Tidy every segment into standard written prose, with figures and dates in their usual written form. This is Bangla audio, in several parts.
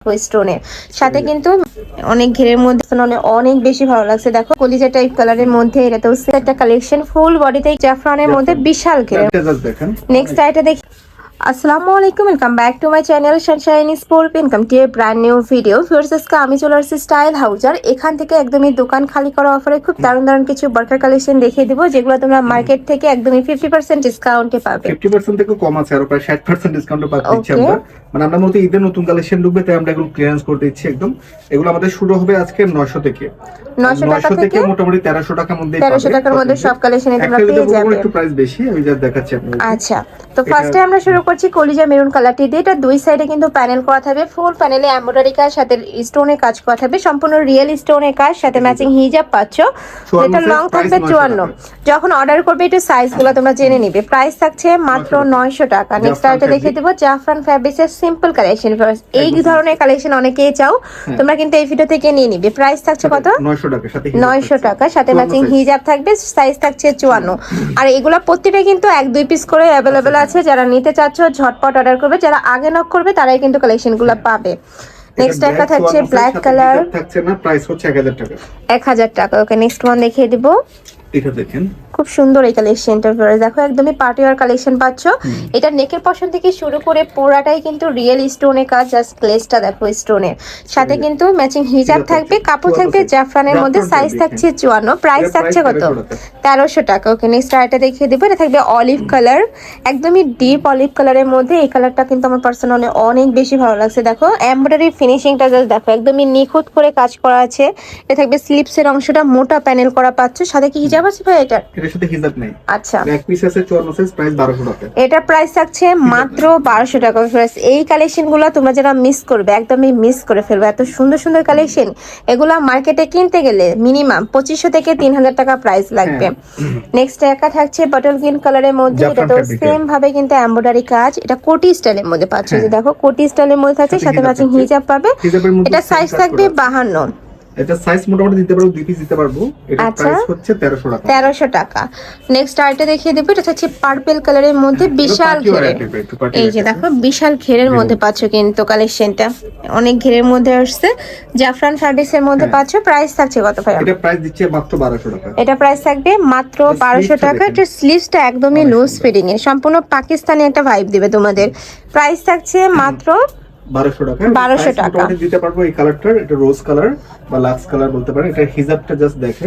স্টোনের সাথে কিন্তু অনেক ঘেরের মধ্যে অনেক বেশি ভালো লাগছে। দেখো কলিজা টাইপ কালারের মধ্যে এটা তো একটা কালেকশন ফুল বডিতে জাফরানের মধ্যে বিশাল ঘেরের। নেক্সট আইটা দেখি। আসসালামু আলাইকুম, welcome back to my channel Sunshine sport welcome to A brand new video. Viewers, আজকে আমি চলে আসছি স্টাইল হাউজার। এখান থেকে একদমই দোকান খালি করা অফারে খুব দারুণ দারুণ কিছু বার্কার কালেকশন দেখিয়ে দিব, যেগুলো তোমরা মার্কেট থেকে একদমই 50% ডিসকাউন্টে পাবে। 50% থেকে কম আছে, আর প্রায় 60% ডিসকাউন্টে পাচ্ছি আমরা। মানে আমরা মূলত ঈদের নতুন কালেকশন ঢুকবে, তাই আমরা এগুলো ক্লিয়ারেন্স করে দিচ্ছি একদম। এগুলো আমাদের শুরু হবে আজকে 900 থেকে 900 থেকে মোটামুটি 1300 টাকার মধ্যে 1300 টাকার মধ্যে সব কালেকশনে তোমরা পেয়ে যাবে। একটু প্রাইস বেশি, আমি যা দেখাচ্ছি আপনাদের। আচ্ছা, তো ফার্স্টে আমরা শুরু করছি কলিজা মেরুন কালারটি দিয়ে। এটা দুই সাইডে কিন্তু প্যানেল করা থাকবে, ফুল প্যানেলে এমব্রয়ডারি কাজ সাথে স্টোনের কাজ করা থাকবে, সম্পূর্ণ রিয়েল স্টোনের কাজ সাথে ম্যাচিং হিজাব পাচ্ছ। এটা লং থাকবে 54। যখন অর্ডার করবে একটু সাইজগুলো তোমরা জেনে নিবে। প্রাইস থাকছে মাত্র 900 টাকা। নেক্সট আইটা দেখিয়ে দেব জাফরান ফ্যাব্রিক্সের সিম্পল কালেকশন। এই ধরনের কালেকশন অনেকেই চাও, তোমরা কিন্তু এই ভিডিও থেকে নিয়ে নিবে। প্রাইস থাকছে কত? 900 টাকা সাথে ম্যাচিং হিজাব থাকবে, সাইজ থাকছে 54। আর এগুলা প্রত্যেকটা কিন্তু 1-2 পিস করে অ্যাভেলেবেল আছে। যারা নিতে চাচ্ছ ঝটপট অর্ডার করবে, যারা আগে নক করবে তারাই কিন্তু কালেকশনগুলো পাবে। নেক্সট একটা থাকছে ব্ল্যাক কালার, থাকছে না, প্রাইস হচ্ছে 1000 টাকা। 1000 টাকা। ওকে, নেক্সট ওয়ান দেখিয়ে দিব। এটা দেখেন, খুব সুন্দর এই কালেকশনটা। দেখো একদমই পার্টি ওয়্যার কালেকশন পাচ্ছ। এটা নেকের পশন থেকে শুরু করে পুরাটাই কিন্তু রিয়েল স্টোনের কাজ। জাস্ট গ্লেজটা দেখো স্টোনের সাথে কিন্তু ম্যাচিং হিজাব থাকবে, কাপড় থাকবে জাফরানের মধ্যে, সাইজ থাকছে 54। প্রাইস থাকছে কত? 1300 টাকা। ওকে, নেক্সট আইটা দেখিয়ে দেবো। এটা থাকবে অলিভ কালার, একদমই ডিপ অলিভ কালারের মধ্যে। এই কালারটা কিন্তু আমার পার্সোনালি অনেক বেশি ভালো লাগছে। দেখো এমব্রয়ডারি ফিনিশিংটা জাস্ট দেখো, একদমই নিখুঁত করে কাজ করা আছে। এটা থাকবে স্লিপসের অংশটা মোটা প্যানেল করা পাচ্ছ, সাথে কি হিজাব আছে ভাই? এটা এর সাথে হিজাব নেই। আচ্ছা, এক পিস আছে 54 সাইজ, প্রাইস 1200 টাকা। এটা প্রাইস থাকছে মাত্র 1200 টাকা। এই কালেকশনগুলো তোমরা যারা মিস করবে, একদমই মিস করে ফেলবে। এত সুন্দর সুন্দর কালেকশন, এগুলা মার্কেটে কিনতে গেলে মিনিমাম 2500 থেকে 3000 টাকা প্রাইস লাগবে। নেক্সট একটা থাকছে বটল গ্রিন কালারের মধ্যে। এটা তো সেম ভাবে কিন্তু এমব্রয়ডারি কাজ, এটা কোটি স্টাইলের মধ্যে পাচ্ছ। যে দেখো কোটি স্টাইলের মধ্যে থাকছে, সাথে ম্যাচিং হিজাব পাবে। এটা সাইজ থাকবে 52। এটা সাইজ মোটামুটি দিতে পারবো, 2 পিস দিতে পারবো। এটা প্রাইস হচ্ছে 1300 টাকা। 1300 টাকা। নেক্সট আইটা দেখিয়ে দেব। এটা হচ্ছে পার্পল কালারের মধ্যে বিশাল ঘেরের। এই যে দেখো বিশাল ঘেরের মধ্যে পাচ্ছ কিন্তু কালেকশনটা অনেক ঘেরের মধ্যে আসছে। জাফরান ফ্যাব্রিক্সের মধ্যে পাচ্ছ। প্রাইস থাকছে কত ভাই? এটা প্রাইস দিচ্ছে মাত্র 1200 টাকা। এটা প্রাইস থাকবে মাত্র 1200 টাকা। এটা স্লিভসটা একদমই লুজ ফিটিং এর, সম্পূর্ণ পাকিস্তানি একটা ভাইব দিবে তোমাদের। প্রাইস থাকছে মাত্র 1200 টাকা। 1200 টাকা দিতে পারবো। এই কালারটা এটা রোজ কালার বা লাক্স কালার বলতে পারেন। এটা হিজাবটা জাস্ট দেখে,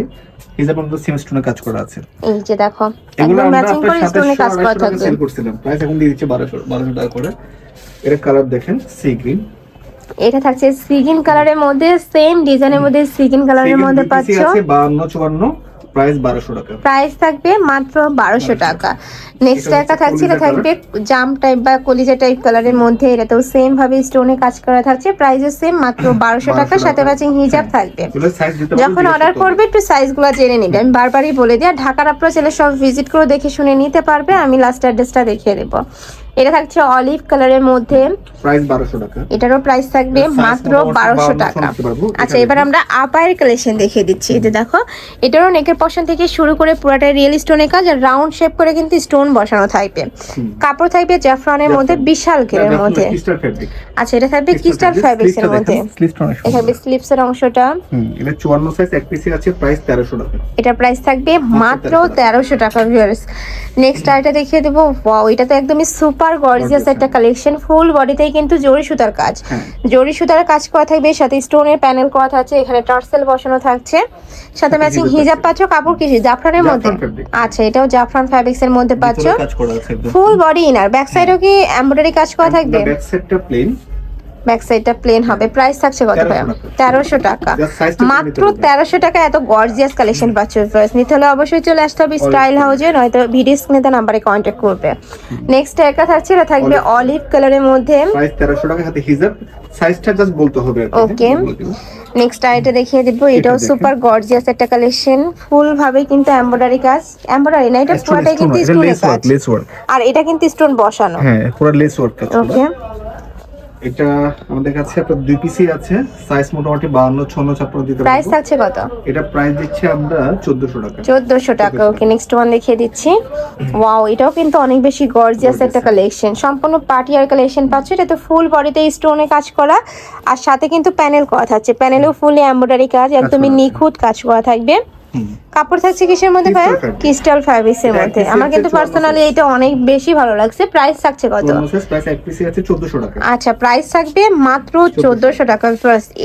হিজাব মধ্যে সিম স্টোনে কাজ করা আছে। এই যে দেখো একদম ম্যাচিং করে স্টোনে কাজ করা থাকবে। সেল করছিলাম, প্রাইস এখন দিয়ে দিচ্ছে 1200 টাকা করে। এর কালার দেখেন সি গ্রিন। এটা থাকছে সি গ্রিন কালারের মধ্যে, সেম ডিজাইনের মধ্যে সি গ্রিন কালারের মধ্যে পাচ্ছ। 52 54, প্রাইস 1200 টাকা। প্রাইস থাকবে মাত্র 1200 টাকা। নেক্সট একটা থাকছে, এটা থাকবে জাম টাইপ বা কলিজা টাইপ কালারের মধ্যে। এটাতেও সেম ভাবে স্টোনে কাজ করা থাকছে, প্রাইসও সেম মাত্র 1200 টাকা, সাথে ম্যাচিং হিজাব থাকবে। যখন অর্ডার করবে একটু সাইজগুলো জেনে নিবে, আমি বারবারই বলে দিই। আর ঢাকার আপনারা চাইলে সব ভিজিট করে দেখে শুনে নিতে পারবে। আমি লাস্ট অ্যাড্রেসটা দেখিয়ে দেবো। এটা থাকছে অলিভ কালারের মধ্যে, প্রাইস 1200 টাকা। এটারও প্রাইস থাকবে মাত্র 1200 টাকা। আচ্ছা, এবার আমরা আপায়ের কালেকশন দেখিয়ে দিচ্ছি। এই যে দেখো, এটারও নেকের পশন থেকে শুরু করে পুরাটাই রিয়েল স্টোনের কাজ, আর রাউন্ড শেপ করে কিন্তু স্টোন বসানো থাকবে। কাপড় থাকবে জাফরানের মধ্যে বিশাল ঘেরের মধ্যে। আচ্ছা, এটা থাকবে ক্রিস্টাল ফ্যাব্রিক্স এর মধ্যে। এটা থাকবে স্লিপসের অংশটা। এটা 54 সাইজ, এক পিসে আছে, প্রাইস 1300 টাকা। এটা প্রাইস থাকবে মাত্র 1300 টাকা ভিউয়ার্স। নেক্সট আইটা দেখিয়ে দেবো। ওয়াও, এটা তো একদমই সুপার গর্জিয়াস একটা কালেকশন। ফুল বডিতেই কিন্তু জরি সুতার কাজ, জরি সুতার কাজ করা থাকবে, সাথে স্টোনের প্যানেল করা থাকছে। এখানে টার্সেল বসানো থাকছে, সাথে ম্যাচিং হিজাব পাচ্ছ। কাপড় কি জাফরানের মধ্যে? আচ্ছা, এটাও জাফরান ফ্যাব্রিক্স এর মধ্যে পাচ্ছ। ফুল বডি ইনার, ব্যাক সাইডেও কি এমব্রয়ডারি কাজ করা থাকবে? ব্যাক সাইডটা প্লেন, ব্যাক সাইডটা প্লেন হবে। প্রাইস থাকছে কত ভাই? 1300 টাকা। মাত্র 1300 টাকা এত গর্জিয়াস কালেকশন পাচ্ছ। ফার্স্ট নিতে হলে অবশ্যই চলে আসতে হবে স্টাইল হাউজে, নয়তো ভিডিও স্ক্রিনে নাম্বারে কন্ট্যাক্ট করবে। নেক্সট একটা থাকছে, এটা থাকবে অলিভ কালারের মধ্যে, প্রাইস 1300 টাকা, সাথে হিজাব। সাইজটা জাস্ট বলতে হবে। ওকে, নেক্সট আইটা দেখিয়ে দিব। এটাও সুপার গর্জিয়াস একটা কালেকশন, ফুল ভাবে কিন্তু এমব্রয়ডারি কাজ। এমব্রয়ডারি না, এটা পুরোটাই কিন্তু স্টোনের কাজ, আর এটা কিন্তু স্টোন বসানো। হ্যাঁ, পুরো লেস ওয়ার্ক কাজ। ওকে, এটা আমাদের কাছে আপনার 2 পিসই আছে, সাইজ মোটামুটি 52 56 56 দিতে প্রাইস পারবো। থাকছে কত? এটা প্রাইস দিচ্ছি আমরা 1400 টাকা। 1400 টাকা। ওকে, নেক্সট ওয়ান দেখিয়ে দিচ্ছি। ওয়াও, এটাও কিন্তু অনেক বেশি গর্জিয়াস একটা কালেকশন, সম্পূর্ণ পার্টি আর কালেকশন পাচ্ছ। এটা তো ফুল বডিতে স্টোনে কাজ করা, আর সাথে কিন্তু প্যানেল করা থাকছে, প্যানেলেও ফুল এমব্রয়ডারি কাজ, একদমই নিখুঁত কাজ করা থাকবে। কাপড় থাকছে কিসের মধ্যে ভাই? ক্রিস্টাল ফ্যাব্রিক্স এর মধ্যে। আমার কিন্তু পার্সোনালি এটা অনেক বেশি ভালো লাগছে। প্রাইস থাকছে কত? প্রাইস এক পিসি আছে 1400 টাকা। আচ্ছা, প্রাইস থাকবে মাত্র 1400 টাকা।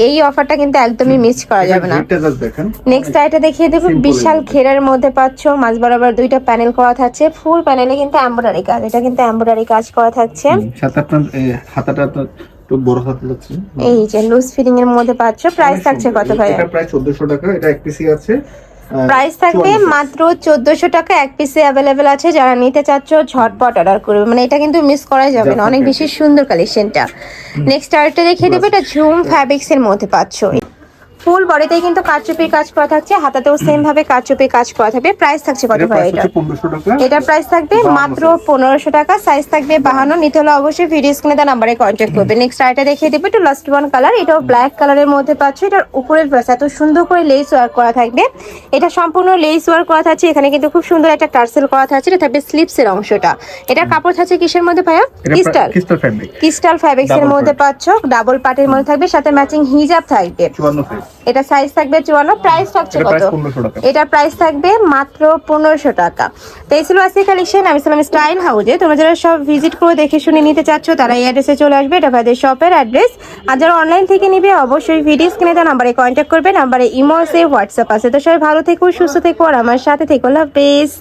এই অফারটা কিন্তু একদমই মিস করা যাবে না। এটা জাস্ট দেখেন। নেক্সট আইটা দেখিয়ে দেব, বিশাল ঘেরের মধ্যে পাচ্ছ, মাঝ বরাবর দুইটা প্যানেল করা থাকছে, ফুল প্যানেলে কিন্তু এমব্রয়ডারি কাজ, এটা কিন্তু এমব্রয়ডারি কাজ করা থাকছে। সাথে আপনার হাতাটা একটু বড় হাতে লাগছে। এই যে লুজ ফিটিং এর মধ্যে পাচ্ছ। প্রাইস থাকছে কত ভাই? এটা প্রাইস 1400 টাকা। এটা এক পিসি আছে। প্রাইস থাকবে মাত্র 1400 টাকা। এক পিসে অ্যাভেলেবেল আছে, যারা নিতে চাচ্ছ ঝটপট অর্ডার করবে, মানে এটা কিন্তু মিস করা যাবে না, অনেক বেশি সুন্দর কালেকশনটা। নেক্সট আরেকটা দেখিয়ে দেবো, এটা ঝুম ফ্যাব্রিক্স এর মধ্যে পাচ্ছ। ফুল বডিতে কিন্তু কারচুপির কাজ করা থাকছে, হাতাতেও সেম ভাবে কারচুপির কাজ করা থাকবে। প্রাইস থাকছে কত ভাই এটা? 1500 টাকা। এটার প্রাইস থাকবে মাত্র 1500 টাকা। সাইজ থাকবে 52। নিতে হলে অবশ্যই ভিডিও স্ক্রিনে দেওয়া নাম্বারে কন্ট্যাক্ট করবে। নেক্সট আইটা দেখিয়ে দেবো, এটা লাস্ট ওয়ান কালার, এটাও ব্ল্যাক কালারের মধ্যে পাচ্ছ। এটার উপরের পাশ এত সুন্দর করে লেস ওয়ার্ক করা থাকবে, এটা সম্পূর্ণ লেস ওয়ার্ক করা থাকছে। এখানে কিন্তু খুব সুন্দর একটা টার্সেল করা থাকছে, এটা থাকবে স্লিপসের অংশটা। এটার কাপড় থাকছে কিসের মধ্যে ভাইয়া? ক্রিস্টাল ফ্যাব্রিক্স এর মধ্যে পাচ্ছ, ডাবল পার্টের মধ্যে থাকবে, সাথে ম্যাচিং হিজাব থাকবে। 54 সাইজ। এটা সাইজ থাকবে 54। প্রাইস থাকছে কত? এটার প্রাইস থাকবে মাত্র 1500 টাকা। তো এই ছিল আজকে কালেকশন। আমি ছিলাম স্টাইল হাউজে। তোমরা যারা সব ভিজিট করে দেখে শুনে নিতে চাচ্ছ, তারা এই অ্যাড্রেসে চলে আসবে, এটা ভাইদের শপের অ্যাড্রেস। আর যারা অনলাইন থেকে নিবে, অবশ্যই ভিডিও স্ক্রিনে দেওয়া নাম্বারে কন্ট্যাক্ট করবে। নাম্বারে ইমো আছে, হোয়াটসঅ্যাপ আছে। তো সবাই ভালো থেকো, সুস্থ থেকো, আর আমার সাথে থেকো। আল্লাহ হাফেজ।